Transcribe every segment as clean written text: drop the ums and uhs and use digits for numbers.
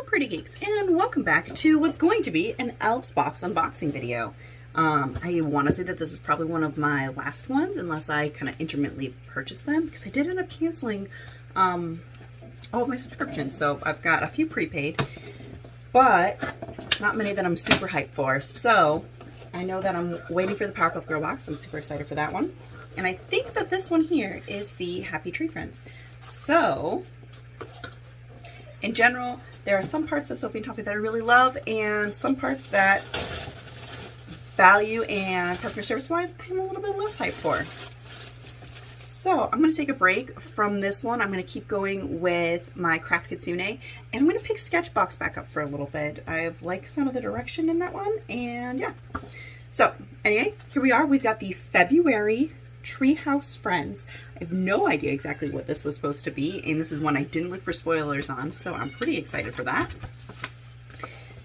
Hello Pretty Geeks, and welcome back to what's going to be an Elves box unboxing video. I want to say that this is probably one of my last ones, unless I kind of intermittently purchase them, because I did end up canceling all of my subscriptions, so I've got a few prepaid, but not many that I'm super hyped for. So I know that I'm waiting for the Powerpuff Girl box. I'm super excited for that one, and I think that this one here is the Happy Tree Friends. So in general, there are some parts of Sophie and Toffee that I really love, and some parts that value and customer service wise I'm a little bit less hyped for. So I'm going to take a break from this one. I'm going to keep going with my Craft Kitsune, and I'm going to pick Sketchbox back up for a little bit. I've liked some of the direction in that one, and yeah. So anyway, here we are. We've got the February Treehouse Friends. I have no idea exactly what this was supposed to be, and this is one I didn't look for spoilers on, so I'm pretty excited for that.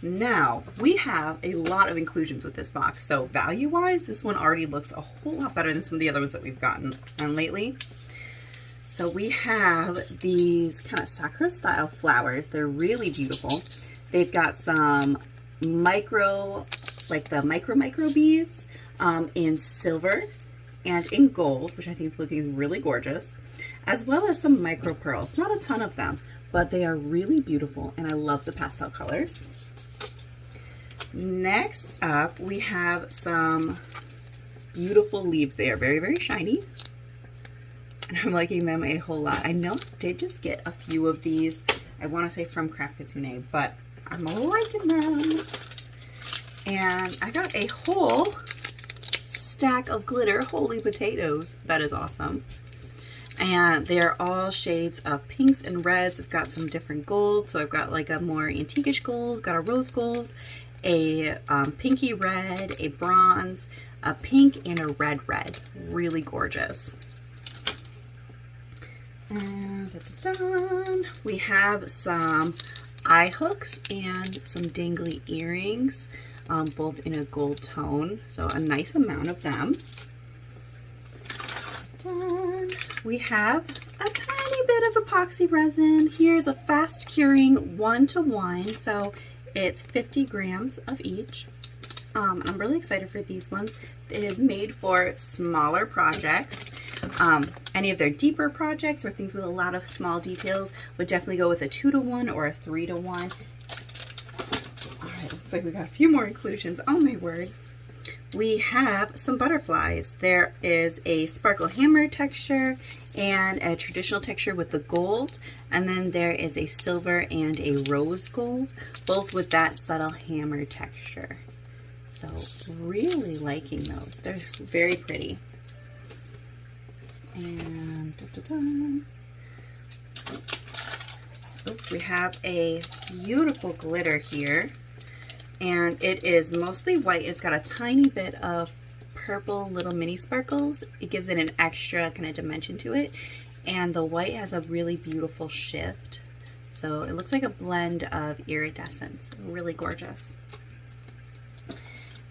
Now, we have a lot of inclusions with this box, so value-wise, this one already looks a whole lot better than some of the other ones that we've gotten lately. So we have these kind of sakura-style flowers. They're really beautiful. They've got some micro beads in silver and in gold, which I think is looking really gorgeous, as well as some micro pearls. Not a ton of them, but they are really beautiful, and I love the pastel colors. Next up, we have some beautiful leaves. They are very, very shiny, and I'm liking them a whole lot. I know I did just get a few of these, I want to say from Craft Kitsune, but I'm liking them. And I got a whole stack of glitter holy potatoes. That is awesome. And they're all shades of pinks and reds. I've got some different gold. So I've got like a more antiquish gold, got a rose gold, a pinky red, a bronze, a pink, and a red. Really gorgeous. And we have some eye hooks and some dangly earrings, both in a gold tone, so a nice amount of them. We have a tiny bit of epoxy resin. Here's a fast curing 1-to-1, so it's 50 grams of each. I'm really excited for these ones. It is made for smaller projects. Any of their deeper projects or things with a lot of small details would definitely go with a 2-to-1 or a 3-to-1. Looks like we got a few more inclusions. Oh my word. We have some butterflies. There is a sparkle hammer texture and a traditional texture with the gold, and then there is a silver and a rose gold, both with that subtle hammer texture. So really liking those. They're very pretty. And we have a beautiful glitter here. And it is mostly white. It's got a tiny bit of purple little mini sparkles. It gives it an extra kind of dimension to it. And the white has a really beautiful shift. So it looks like a blend of iridescence. Really gorgeous.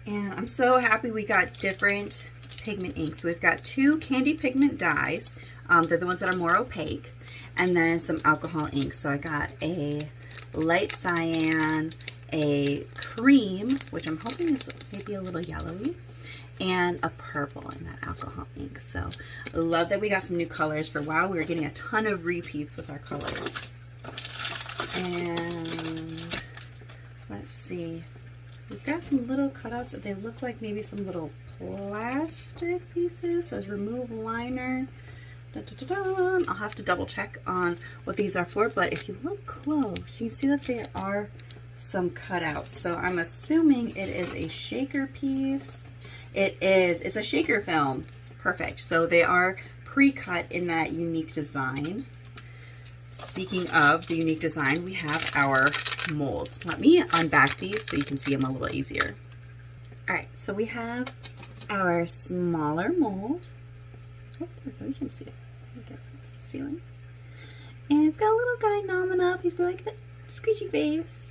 And I'm so happy we got different pigment inks. So we've got 2 candy pigment dyes. They're the ones that are more opaque. And then some alcohol inks. So I got a light cyan, a cream, which I'm hoping is maybe a little yellowy, and a purple in that alcohol ink. So I love that we got some new colors. For a while we were getting a ton of repeats with our colors. And let's see, we've got some little cutouts that they look like maybe some little plastic pieces. It says remove liner. I'll have to double check on what these are for, but if you look close, you can see that they are some cutouts. So I'm assuming it is a shaker piece. It is. It's a shaker film. Perfect. So they are pre-cut in that unique design. Speaking of the unique design, we have our molds. Let me unback these so you can see them a little easier. All right, so we have our smaller mold. Oh, there we go. You can see it. It's the ceiling. And it's got a little guy nomming up. He's got like that squishy face.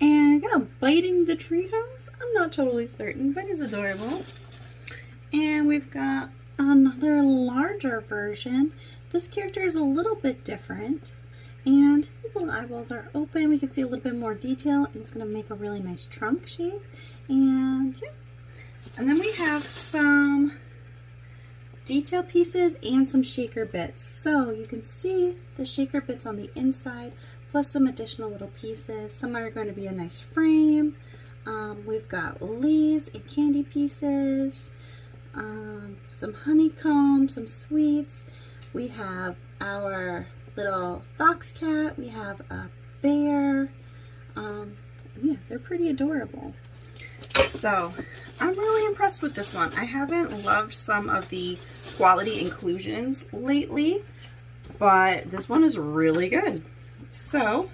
And kind of biting the treehouse. I'm not totally certain, but it's adorable. And we've got another larger version. This character is a little bit different. And his little eyeballs are open. We can see a little bit more detail, and it's going to make a really nice trunk shape. And yeah. And then we have some detail pieces and some shaker bits. So you can see the shaker bits on the inside, plus some additional little pieces. Some are going to be a nice frame. We've got leaves and candy pieces, some honeycomb, some sweets. We have our little fox cat. We have a bear. Yeah, they're pretty adorable. So I'm really impressed with this one. I haven't loved some of the quality inclusions lately, but this one is really good. So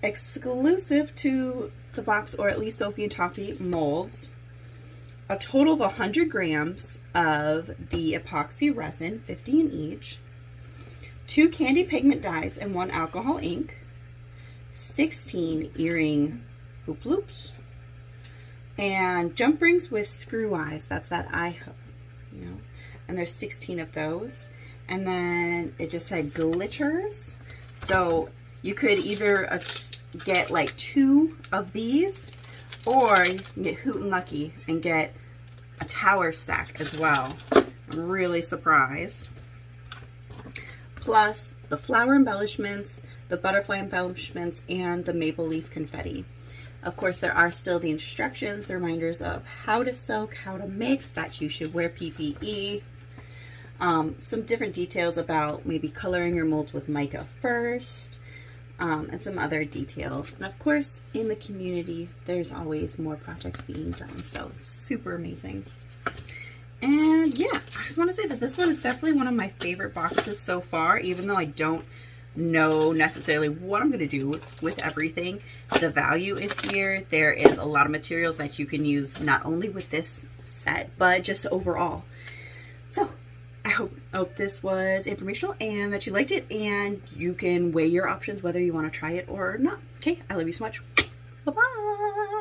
exclusive to the box, or at least Sophie and Toffee molds, a total of 100 grams of the epoxy resin, 50 in each, 2 candy pigment dyes and 1 alcohol ink, 16 earring hoop loops, and jump rings with screw eyes. That's that eye hook, you know, and there's 16 of those. And then it just said glitters. So you could either get like 2 of these, or you can get Hoot and Lucky and get a tower stack as well. I'm really surprised. Plus the flower embellishments, the butterfly embellishments, and the maple leaf confetti. Of course, there are still the instructions, the reminders of how to soak, how to mix, that you should wear PPE. Some different details about maybe coloring your molds with mica first, and some other details. And of course, in the community, there's always more projects being done, so it's super amazing. And yeah, I want to say that this one is definitely one of my favorite boxes so far, even though I don't know necessarily what I'm going to do with everything. The value is here. There is a lot of materials that you can use not only with this set, but just overall. So I hope this was informational and that you liked it, and you can weigh your options whether you want to try it or not. Okay, I love you so much. Bye-bye.